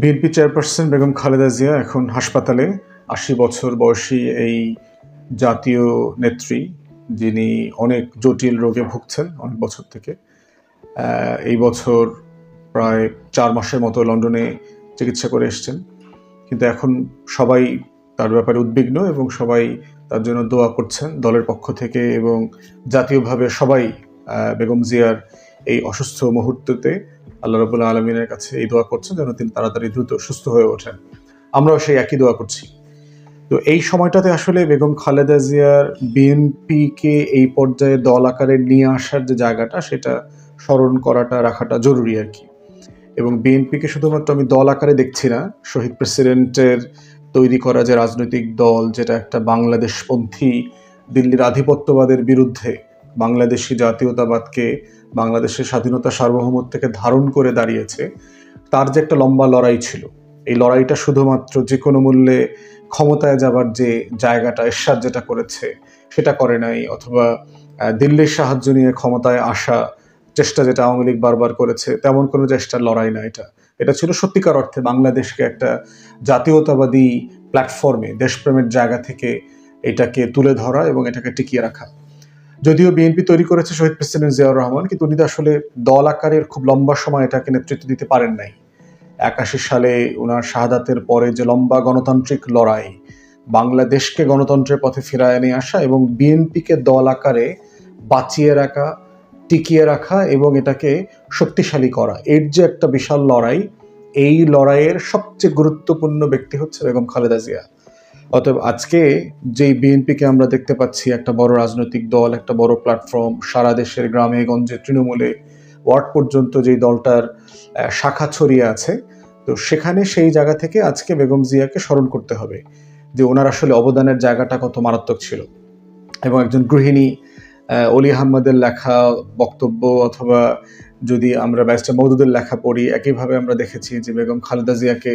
BNP chairperson Begum Khaleda Zia এখন হাসপাতালে। ৮০ বছর বয়সী এই জাতীয় নেত্রী, যিনি অনেক জটিল রোগে ভুগছেন অনেক বছর থেকে, এই বছর প্রায় ৪ মাসের মতো লন্ডনে চিকিৎসা করে এসছেন। কিন্তু এখন সবাই তার ব্যাপারে উদ্বিগ্ন এবং সবাই তার জন্য দোয়া করছেন দলের পক্ষ থেকে, এবং জাতীয়ভাবে সবাই বেগম জিয়ার এই অসুস্থ মুহূর্ততে আল্লাহ রাব্বুল আলামিনের কাছে এই দোয়া করছেন যেন তিনি তাড়াতাড়ি দ্রুত সুস্থ হয়ে ওঠেন। আমরাও সেই একই দোয়া করছি। তো এই সময়টাতে আসলে বেগম খালেদা জিয়ার বিএনপিকে এই পর্যায়ে দল আকারে নিয়ে আসার যে জায়গাটা, সেটা স্মরণ করাটা, রাখাটা জরুরি আর কি। এবং বিএনপিকে শুধুমাত্র আমি দল আকারে দেখছি না, শহীদ প্রেসিডেন্টের তৈরি করা যে রাজনৈতিক দল, যেটা একটা বাংলাদেশপন্থী, দিল্লির আধিপত্যবাদের বিরুদ্ধে বাংলাদেশি জাতীয়তাবাদকে, বাংলাদেশের স্বাধীনতা সার্বভৌমত্বকে ধারণ করে দাঁড়িয়েছে, তার যে একটা লম্বা লড়াই ছিল, এই লড়াইটা শুধুমাত্র যে কোনো মূল্যে ক্ষমতায় যাবার যে জায়গাটা, এরশাদ যেটা করেছে সেটা করে নাই, অথবা দিল্লির সাহায্য নিয়ে ক্ষমতায় আসা চেষ্টা যেটা আওয়ামী লীগ বারবার করেছে, তেমন কোনো চেষ্টার লড়াই না। এটা ছিল সত্যিকার অর্থে বাংলাদেশকে একটা জাতীয়তাবাদী প্ল্যাটফর্মে, দেশপ্রেমের জায়গা থেকে এটাকে তুলে ধরা এবং এটাকে টিকিয়ে রাখা। যদিও বিএনপি তৈরি করেছে শহীদ প্রেসিডেন্ট জিয়াউর রহমান, কিন্তু উনি তো আসলে দল আকারের খুব লম্বা সময় এটাকে নেতৃত্ব দিতে পারেন নাই। ৮১ সালে ওনার শাহাদাতের পরে যে লম্বা গণতান্ত্রিক লড়াই, বাংলাদেশকে গণতন্ত্রের পথে ফিরায় নিয়ে আসা এবং বিএনপিকে দল আকারে বাঁচিয়ে রাখা, টিকিয়ে রাখা এবং এটাকে শক্তিশালী করা, এর যে একটা বিশাল লড়াই, এই লড়াইয়ের সবচেয়ে গুরুত্বপূর্ণ ব্যক্তি হচ্ছে বেগম খালেদা জিয়া। অতএব আজকে যেই বিএনপিকে আমরা দেখতে পাচ্ছি, একটা বড় রাজনৈতিক দল, একটা বড় প্ল্যাটফর্ম, সারা দেশের গ্রামে গঞ্জে, তৃণমূলে, ওয়ার্ড পর্যন্ত যেই দলটার শাখা ছড়িয়ে আছে, তো সেখানে সেই জায়গা থেকে আজকে বেগম জিয়াকে স্মরণ করতে হবে যে ওনার আসলে অবদানের জায়গাটা কত মারাত্মক ছিল। এবং একজন গৃহিণী, অলি আহমদের লেখা বক্তব্য, অথবা যদি আমরা ব্যারিস্টার মওদুদের লেখা পড়ি, একইভাবে আমরা দেখেছি যে বেগম খালেদা জিয়াকে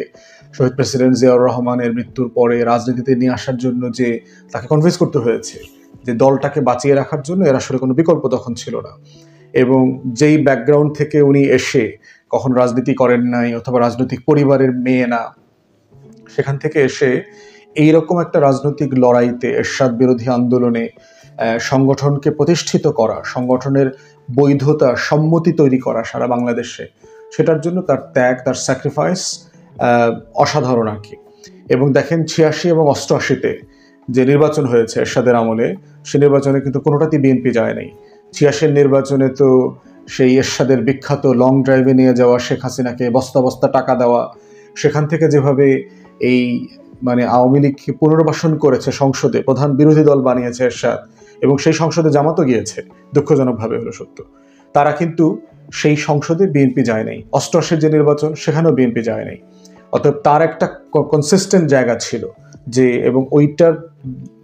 শহীদ প্রেসিডেন্ট জিয়াউর রহমানের মৃত্যুর পরে রাজনীতিতে নিয়ে আসার জন্য যে তাকে কনভিন্স করতে হয়েছে যে দলটাকে বাঁচিয়ে রাখার জন্য, এর আসলে কোনো বিকল্প তখন ছিল না। এবং যেই ব্যাকগ্রাউন্ড থেকে উনি এসে কখন রাজনীতি করেন নাই, অথবা রাজনৈতিক পরিবারের মেয়ে না, সেখান থেকে এসে এইরকম একটা রাজনৈতিক লড়াইতে, এরশাদ বিরোধী আন্দোলনে সংগঠনকে প্রতিষ্ঠিত করা, সংগঠনের বৈধতা, সম্মতি তৈরি করা সারা বাংলাদেশে, সেটার জন্য তার ত্যাগ, তার স্যাক্রিফাইস অসাধারণ আর কি। এবং দেখেন ৮৬ এবং ৮৮-তে যে নির্বাচন হয়েছে এরশাদের আমলে, সে নির্বাচনে কিন্তু কোনোটাতেই বিএনপি যায় নাই। ৮৬ নির্বাচনে তো সেই এরশাদের বিখ্যাত লং ড্রাইভে নিয়ে যাওয়া, শেখ হাসিনাকে বস্তা বস্তা টাকা দেওয়া, সেখান থেকে যেভাবে এই আওয়ামী লীগকে পুনর্বাসন করেছে, সংসদে প্রধান বিরোধী দল বানিয়েছে এরশাদ, এবং সেই সংসদে জামাতও গিয়েছে, দুঃখজনকভাবে হলো সত্য। তারা কিন্তু সেই সংসদে বিএনপি যায় নাই। ৮৮ যে নির্বাচন, সেখানেও বিএনপি যায় নাই। অতএব তার একটা কনসিস্টেন্ট জায়গা ছিল যে, এবং ওইটার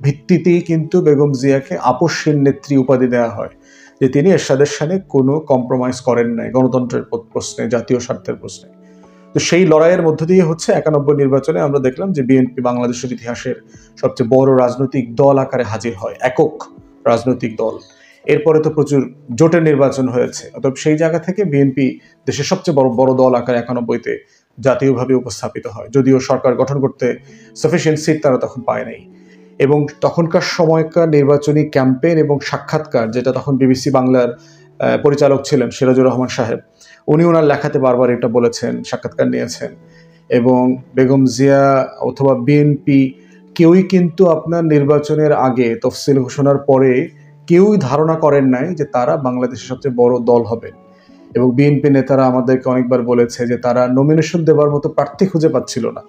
ভিত্তিতেই কিন্তু বেগম জিয়াকে আপসহীন নেত্রী উপাধি দেওয়া হয়, যে তিনি এরশাদের সাথে কোনো কম্প্রোমাইজ করেন নাই গণতন্ত্রের প্রশ্নে, জাতীয় স্বার্থের প্রশ্নে। তো সেই লড়াইয়ের মধ্য দিয়ে হচ্ছে ৯১ নির্বাচনে আমরা দেখলাম যে বিএনপি বাংলাদেশের ইতিহাসের সবচেয়ে বড় রাজনৈতিক দল আকারে হাজির হয়, একক রাজনৈতিক দল। এরপরে তো প্রচুর জোটের নির্বাচন হয়েছে। অতএব সেই জায়গা থেকে বিএনপি দেশের সবচেয়ে বড় দল আকারে ৯১-তে জাতীয়ভাবে উপস্থাপিত হয়, যদিও সরকার গঠন করতে সাফিসিয়েন্ট সিট তারা তখন পায় নাই। এবং তখনকার সময়কার নির্বাচনী ক্যাম্পেইন এবং সাক্ষাৎকার, যেটা তখন বিবিসি বাংলার পরিচালক ছিলেন সিরাজুর রহমান সাহেব, উনি ওনার লেখাতে বারবার এটা বলেছেন, সাক্ষাৎকার নিয়েছেন। এবং বেগম জিয়া অথবা বিএনপি কেউই কিন্তু আপনার নির্বাচনের আগে, তফসিল ঘোষণার পরে কেউই ধারণা করেন নাই যে তারা বাংলাদেশের সবচেয়ে বড় দল হবে। এবং বিএনপি নেতারা আমাদেরকে অনেকবার বলেছে যে তারা নমিনেশন দেওয়ার মতো প্রার্থী খুঁজে পাচ্ছিল না।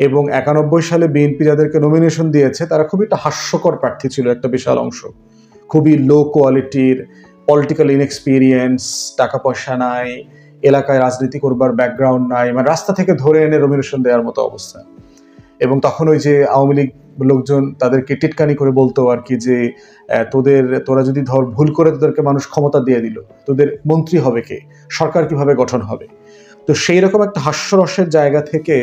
এবং ৯১ সালে বিএনপি যাদেরকে নমিনেশন দিয়েছে, তারা খুবই একটা হাস্যকর প্রার্থী ছিল, একটা বিশাল অংশ খুবই লো কোয়ালিটির, পলিটিক্যাল ইনএক্সপিরিয়েন্স, টাকা পয়সা নাই, এলাকায় রাজনীতি করবার ব্যাকগ্রাউন্ড নাই, রাস্তা থেকে ধরে এনে নমিনেশন দেওয়ার মতো অবস্থা। এবং তখন ওই যে আওয়ামী লীগ লোকজন তাদেরকে টিটকানি করে বলতো আর কি, যে তোরা যদি ভুল করে তোদেরকে মানুষ ক্ষমতা দিয়ে দিল, তোদের মন্ত্রী হবে কে, সরকার কিভাবে গঠন হবে। তো সেই রকম একটা হাস্যরসের জায়গা থেকে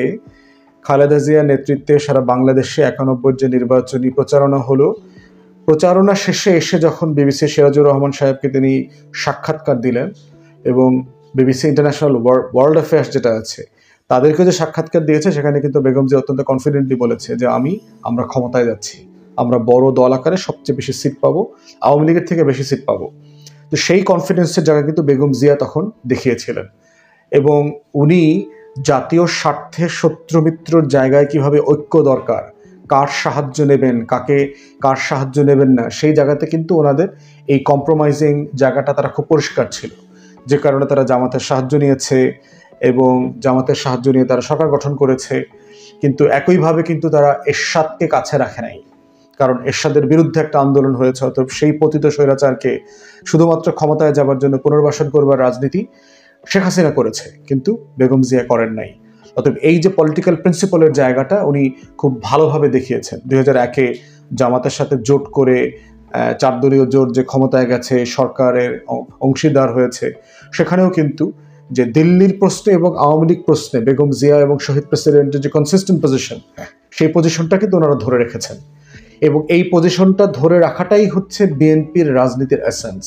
খালেদা জিয়ার নেতৃত্বে সারা বাংলাদেশে ৯১ যে নির্বাচনী প্রচারণা হলো, প্রচারণা শেষে এসে যখন বিবিসি সিরাজুর রহমান সাহেবকে তিনি সাক্ষাৎকার দিলেন, এবং বিবিসি ইন্টারন্যাশনাল ওয়ার্ল্ড অ্যাফেয়ার্স যেটা আছে, তাদেরকে যে সাক্ষাৎকার দিয়েছে সেখানে কিন্তু বেগম জিয়া অত্যন্ত কনফিডেন্টলি বলেছে যে আমরা ক্ষমতায় যাচ্ছি, আমরা বড় দল আকারে সবচেয়ে বেশি সিট পাবো, আওয়ামী লীগের থেকে বেশি সিট পাবো। তো সেই কনফিডেন্সের জায়গা কিন্তু বেগম জিয়া তখন দেখিয়েছিলেন। এবং উনি জাতীয় স্বার্থে শত্রু মিত্রর জায়গায় কিভাবে ঐক্য দরকার, কার সাহায্য নেবেন, কার সাহায্য নেবেন না, সেই জায়গাতে কিন্তু ওনাদের এই কম্প্রোমাইজিং জায়গাটা তারা খুব পরিষ্কার ছিল, যে কারণে তারা জামাতের সাহায্য নিয়েছে এবং জামাতের সাহায্য নিয়ে তারা সরকার গঠন করেছে। কিন্তু একইভাবে কিন্তু তারা এরশাদকে কাছে রাখে নাই, কারণ এরশাদের বিরুদ্ধে একটা আন্দোলন হয়েছে। অতএব সেই পতিত স্বৈরাচারকে শুধুমাত্র ক্ষমতায় যাবার জন্য পুনর্বাসন করবার রাজনীতি শেখ হাসিনা করেছে, কিন্তু বেগম জিয়া করেন নাই। অতএব এই যে পলিটিক্যাল প্রিন্সিপালের জায়গাটা উনি খুব ভালোভাবে দেখিয়েছেন। 2001-এ জামাতের সাথে জোট করে 4 দলীয় জোট যে ক্ষমতায় গেছে, সরকারের অংশীদার হয়েছে, সেখানেও কিন্তু যে দিল্লির প্রশ্নে এবং আওয়ামী লীগ প্রশ্নে বেগম জিয়া এবং শহীদ প্রেসিডেন্টের যে কনসিস্টেন্ট পজিশন, সেই পজিশনটা কিন্তু ওনারা ধরে রেখেছেন। এবং এই পজিশনটা ধরে রাখাটাই হচ্ছে বিএনপির রাজনীতির এসেন্স।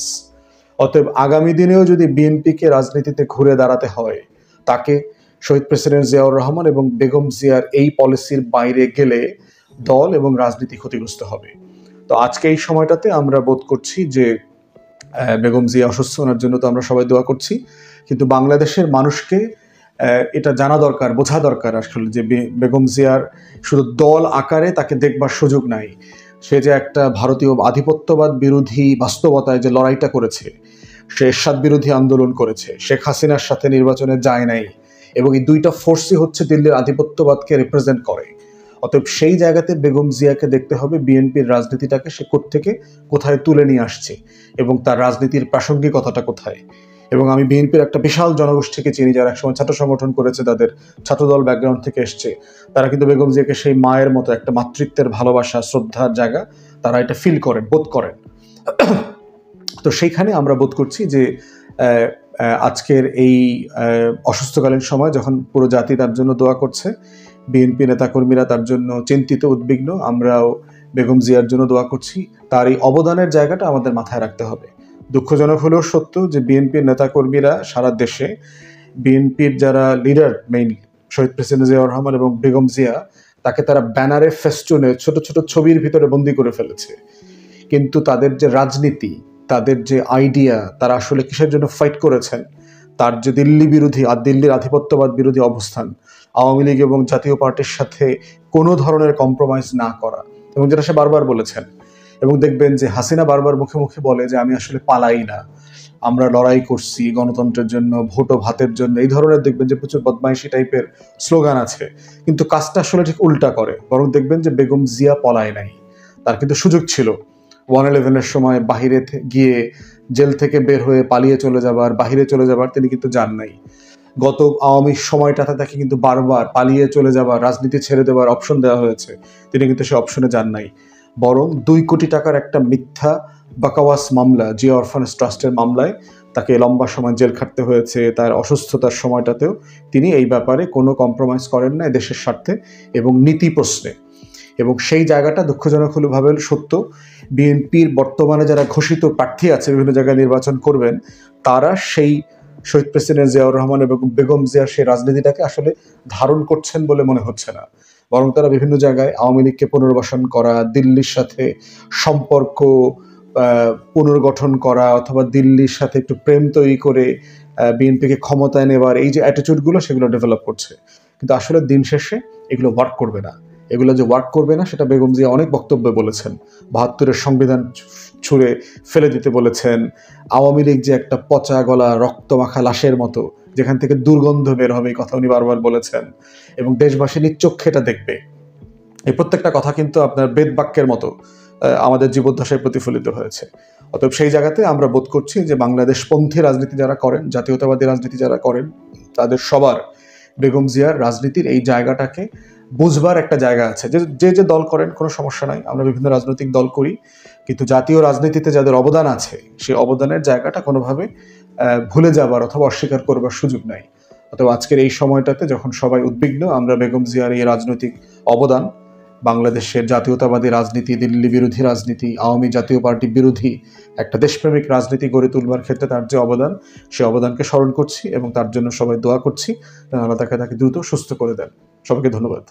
অতএব আগামী দিনেও যদি বিএনপিকে রাজনীতিতে ঘুরে দাঁড়াতে হয়, তাকে শহীদ প্রেসিডেন্ট জিয়াউর রহমান এবং বেগম জিয়ার এই পলিসির বাইরে গেলে দল এবং রাজনীতি ক্ষতিগ্রস্ত হবে। তো আজকে এই সময়টাতে আমরা বোধ করছি যে বেগম জিয়া অসুস্থ, ওনার জন্য তো আমরা সবাই দোয়া করছি, কিন্তু বাংলাদেশের মানুষকে এটা জানা দরকার, বোঝা দরকার আসলে যে বেগম জিয়ার শুধু দল আকারে তাকে দেখবার সুযোগ নাই। সে যে একটা ভারতীয় আধিপত্যবাদ বিরোধী বাস্তবতায় যে লড়াইটা করেছে, সে এরশাদ বিরোধী আন্দোলন করেছে, শেখ হাসিনার সাথে নির্বাচনে যায় নাই, এবং এই দুইটা ফোর্সই হচ্ছে দিল্লির আধিপত্যবাদকে রিপ্রেজেন্ট করে। অতএব সেই জায়গাতে বেগম জিয়াকে দেখতে হবে বিএনপির রাজনীতিটাকে সে কোত্থেকে কোথায় তুলে নিয়ে আসছে এবং তার রাজনীতির প্রাসঙ্গিকতাটা কোথায়। এবং আমি বিএনপির একটা বিশাল জনগোষ্ঠীকে চিনি যারা একসময় ছাত্র সংগঠন করেছে, তাদের ছাত্রদল ব্যাকগ্রাউন্ড থেকে এসছে, তারা কিন্তু বেগম জিয়াকে সেই মায়ের মতো একটা মাতৃত্বের ভালোবাসা, শ্রদ্ধার জায়গা তারা এটা ফিল করেন, বোধ করেন। তো সেইখানে আমরা বোধ করছি যে আজকের এই অসুস্থকালীন সময় যখন পুরো জাতি তার জন্য দোয়া করছে, বিএনপি নেতাকর্মীরা তার জন্য চিন্তিত, উদ্বিগ্ন, আমরাও বেগম জিয়ার জন্য দোয়া করছি। তার এই অবদানের জায়গাটা আমাদের মাথায় রাখতে হবে। দুঃখজনক হলেও সত্য যে বিএনপির নেতাকর্মীরা সারা দেশে, বিএনপির যারা লিডার, মেইন শহীদ প্রেসিডেন্ট জিয়াউর রহমান এবং বেগম জিয়া, তাকে তারা ব্যানারে, ফেস্টুনে, ছোট ছোট ছবির ভিতরে বন্দি করে ফেলেছে। কিন্তু তাদের যে রাজনীতি, তাদের যে আইডিয়া, তারা আসলে কিসের জন্য ফাইট করেছেন, তার যে দিল্লি বিরোধী আর দিল্লির আধিপত্যবাদ বিরোধী অবস্থান, আওয়ামী লীগ এবং জাতীয় পার্টির সাথে কোনো ধরনের কম্প্রোমাইজ না করা, এবং যেটা সে বারবার বলেছেন। এবং দেখবেন যে হাসিনা বারবার মুখে মুখে বলে যে আমি আসলে পালাই না, আমরা লড়াই করছি গণতন্ত্রের জন্য, ভোট ও ভাতের জন্য, এই ধরনের দেখবেন যে প্রচুর বদমাইশি টাইপের স্লোগান আছে, কিন্তু কাজটা আসলে ঠিক উল্টা করে। বরং দেখবেন যে বেগম জিয়া পলায় নাই, তার কিন্তু সুযোগ ছিল 1/11-এর সময় বাহিরে গিয়ে জেল থেকে বের হয়ে পালিয়ে চলে যাবার, বাহিরে চলে যাবার, তিনি কিন্তু যান নাই। গত আওয়ামী সময়টাতে তাকে কিন্তু বারবার পালিয়ে চলে যাবার, রাজনীতি ছেড়ে দেওয়ার অপশন দেওয়া হয়েছে, তিনি কিন্তু সে অপশনে যান নাই। বরং 2 কোটি টাকার একটা মিথ্যা বাকাওয়াস মামলা, জিয়া অরফানেজ ট্রাস্টের মামলায় তাকে লম্বা সময় জেল খাটতে হয়েছে। তার অসুস্থতার সময়টাতেও তিনি এই ব্যাপারে কোনো কম্প্রোমাইজ করেন না দেশের স্বার্থে এবং নীতি প্রশ্নে। এবং সেই জায়গাটা দুঃখজনক হলেও ভাবে সত্য, বিএনপির বর্তমানে যারা ঘোষিত প্রার্থী আছে বিভিন্ন জায়গায় নির্বাচন করবেন, তারা সেই শহীদ প্রেসিডেন্ট জিয়াউর রহমান এবং বেগম জিয়ার সেই রাজনীতিটাকে আসলে ধারণ করছেন বলে মনে হচ্ছে না। বরং তারা বিভিন্ন জায়গায় আওয়ামী লীগকে পুনর্বাসন করা, দিল্লির সাথে সম্পর্ক পুনর্গঠন করা, অথবা দিল্লির সাথে একটু প্রেম তৈরি করে বিএনপিকে ক্ষমতায় নেবার এই যে অ্যাটিটিউডগুলো, সেগুলো ডেভেলপ করছে। কিন্তু আসলে দিন শেষে এগুলো ওয়ার্ক করবে না। এগুলো যে ওয়ার্ক করবে না সেটা বেগম জিয়া অনেক বক্তব্যে বলেছেন। 72-এর সংবিধান ছুঁড়ে ফেলে দিতে বলেছেন। আওয়ামী লীগ যে একটা পচা গলা রক্তমাখা লাশের মতো, যেখান থেকে দুর্গন্ধ বের হবে, এই কথা উনি বারবার বলেছেন। এবং দেশবাসী নিশ্চক্ষে এটা দেখবে। এই প্রত্যেকটা কথা কিন্তু আপনার বেদ বাক্যের মতো আমাদের জীবদ্দশায় প্রতিফলিত হয়েছে। অতএব সেই জায়গাতে আমরা বোধ করছি যে বাংলাদেশপন্থী রাজনীতি যারা করেন, জাতীয়তাবাদী রাজনীতি যারা করেন, তাদের সবার বেগম জিয়ার রাজনীতির এই জায়গাটাকে বুঝবার একটা জায়গা আছে। যে যে দল করেন কোনো সমস্যা নাই, আমরা বিভিন্ন রাজনৈতিক দল করি, কিন্তু জাতীয় রাজনীতিতে যাদের অবদান আছে, সেই অবদানের জায়গাটা কোনোভাবে ভুলে যাবার অথবা অস্বীকার করবার সুযোগ নাই। অথবা আজকের এই সময়টাতে যখন সবাই উদ্বিগ্ন, আমরা বেগম জিয়ার এই রাজনৈতিক অবদান বাংলাদেশের জাতীয়তাবাদী রাজনীতি, দিল্লি বিরোধী রাজনীতি, আওয়ামী জাতীয় পার্টি বিরোধী একটা দেশপ্রেমিক রাজনীতি গড়ে তুলবার ক্ষেত্রে তার যে অবদান, সে অবদানকে স্মরণ করছি এবং তার জন্য সবাই দোয়া করছি। আল্লাহ তাকে দ্রুত সুস্থ করে দেন। সবাইকে ধন্যবাদ।